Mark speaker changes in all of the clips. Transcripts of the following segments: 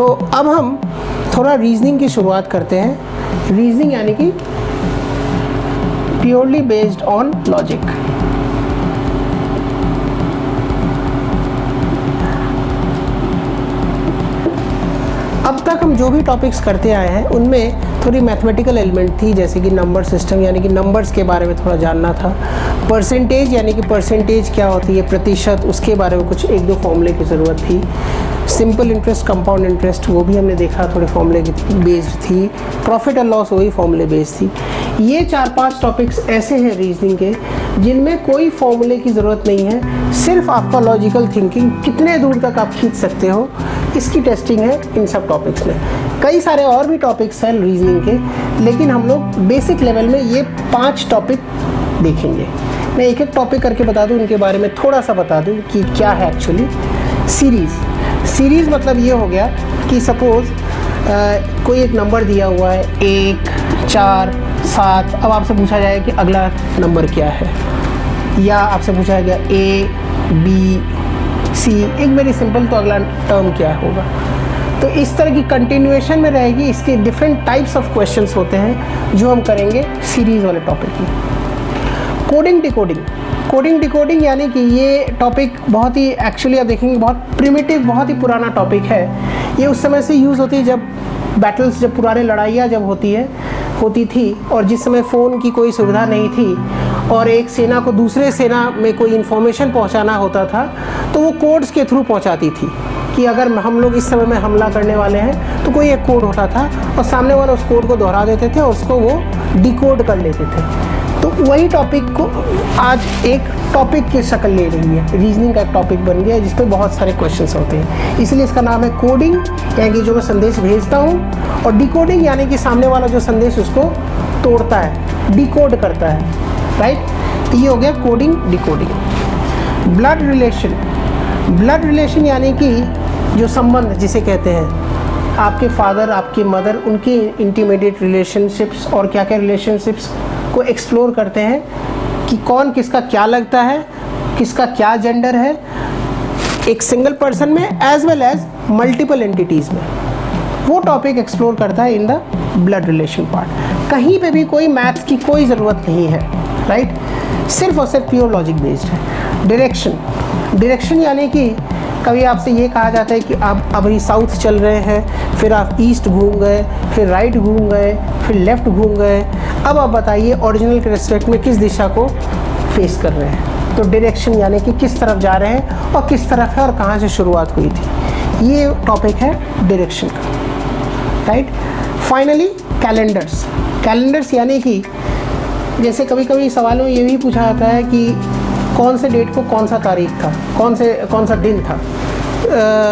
Speaker 1: तो अब हम थोड़ा रीजनिंग की शुरुआत करते हैं। रीजनिंग यानी कि प्योरली बेस्ड ऑन लॉजिक। अब तक हम जो भी टॉपिक्स करते आए हैं उनमें थोड़ी मैथमेटिकल एलिमेंट थी, जैसे कि नंबर सिस्टम यानी कि नंबर्स के बारे में थोड़ा जानना था। परसेंटेज यानी कि परसेंटेज क्या होती है, प्रतिशत, उसके बारे में कुछ एक दो फॉर्मूले की ज़रूरत थी। सिंपल इंटरेस्ट, कंपाउंड इंटरेस्ट, वो भी हमने देखा, थोड़े फॉर्मूले की बेस्ड थी। प्रॉफिट एंड लॉस वही फॉर्मूले बेस्ड थी। ये 4-5 टॉपिक्स ऐसे हैं रीजनिंग के जिनमें कोई फॉर्मूले की ज़रूरत नहीं है, सिर्फ आपका लॉजिकल थिंकिंग कितने दूर तक आप खींच सकते हो, इसकी टेस्टिंग है इन सब टॉपिक्स में। कई सारे और भी टॉपिक्स हैं रीजनिंग के, लेकिन हम लोग बेसिक लेवल में ये 5 टॉपिक देखेंगे। मैं एक एक टॉपिक करके बता दूं, उनके बारे में थोड़ा सा बता दूं कि क्या है एक्चुअली। सीरीज़ मतलब ये हो गया कि सपोज़ कोई एक नंबर दिया हुआ है 1, 4, 7। अब आपसे पूछा जाए कि अगला नंबर क्या है, या आपसे पूछा गया A, B, C, एक वेरी सिंपल, तो अगला टर्म क्या होगा। तो इस तरह की कंटिन्यूएशन में रहेगी। इसके डिफरेंट टाइप्स ऑफ क्वेश्चंस होते हैं जो हम करेंगे सीरीज़ वाले टॉपिक में। कोडिंग डिकोडिंग यानी कि ये टॉपिक बहुत ही एक्चुअली आप देखेंगे बहुत प्रिमिटिव, बहुत ही पुराना टॉपिक है। ये उस समय से यूज़ होती है जब बैटल्स, जब पुराने लड़ाइयाँ जब होती थी और जिस समय फ़ोन की कोई सुविधा नहीं थी और एक सेना को दूसरे सेना में कोई इन्फॉर्मेशन पहुंचाना होता था तो वो कोड्स के थ्रू पहुंचाती थी कि अगर हम लोग इस समय में हमला करने वाले हैं तो कोई एक कोड होता था और सामने वाला उस कोड को दोहरा देते थे और उसको वो डिकोड कर लेते थे। तो वही टॉपिक को आज एक टॉपिक की शक्ल ले रही है, रीजनिंग का एक टॉपिक बन गया है जिस पे बहुत सारे क्वेश्चंस होते हैं, इसलिए इसका नाम है कोडिंग, यानी कि जो मैं संदेश भेजता हूँ, और डिकोडिंग यानी कि सामने वाला जो संदेश उसको तोड़ता है, डिकोड करता है, राइट। तो ये हो गया कोडिंग डिकोडिंग। ब्लड रिलेशन यानी कि जो संबंध जिसे कहते हैं, आपके फादर, आपकी मदर, उनकी इंटीमेट रिलेशनशिप्स और क्या क्या रिलेशनशिप्स को एक्सप्लोर करते हैं कि कौन किसका क्या लगता है, किसका क्या जेंडर है, एक सिंगल पर्सन में as well as multiple entities में। वो टॉपिक एक्सप्लोर करता है in the blood relation part. कहीं पे भी कोई मैथ्स की कोई ज़रूरत नहीं है, राइट, सिर्फ और सिर्फ प्योर लॉजिक बेस्ड है। डायरेक्शन यानी कि कभी आपसे ये कहा जाता है कि आप अभी साउथ चल रहे हैं, फिर आप ईस्ट घूम गए, फिर राइट घूम गए, फिर लेफ़्ट घूम गए, अब आप बताइए ओरिजिनल के रिस्पेक्ट में किस दिशा को फेस कर रहे हैं। तो डायरेक्शन यानी कि किस तरफ जा रहे हैं और किस तरफ है और कहाँ से शुरुआत हुई थी, ये टॉपिक है डायरेक्शन का, राइट। फाइनली कैलेंडर्स यानी कि जैसे कभी कभी सवालों में ये भी पूछा जाता है कि कौन से डेट को कौन सा तारीख था, कौन सा दिन था।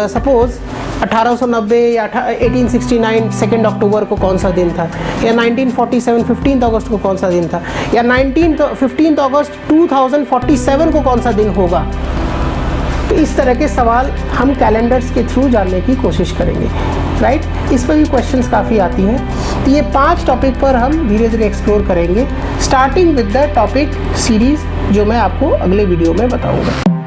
Speaker 1: सपोज़ 1890 या 1869 2 अक्टूबर को कौन सा दिन था, या 1947 15 अगस्त को कौन सा दिन था, या 15 अगस्त 2047 को कौन सा दिन होगा। तो इस तरह के सवाल हम कैलेंडर्स के थ्रू जानने की कोशिश करेंगे, राइट। इस पर भी क्वेश्चंस काफ़ी आती हैं। तो ये 5 टॉपिक पर हम धीरे धीरे एक्सप्लोर करेंगे, starting with the topic series, जो मैं आपको अगले वीडियो में बताऊँगा।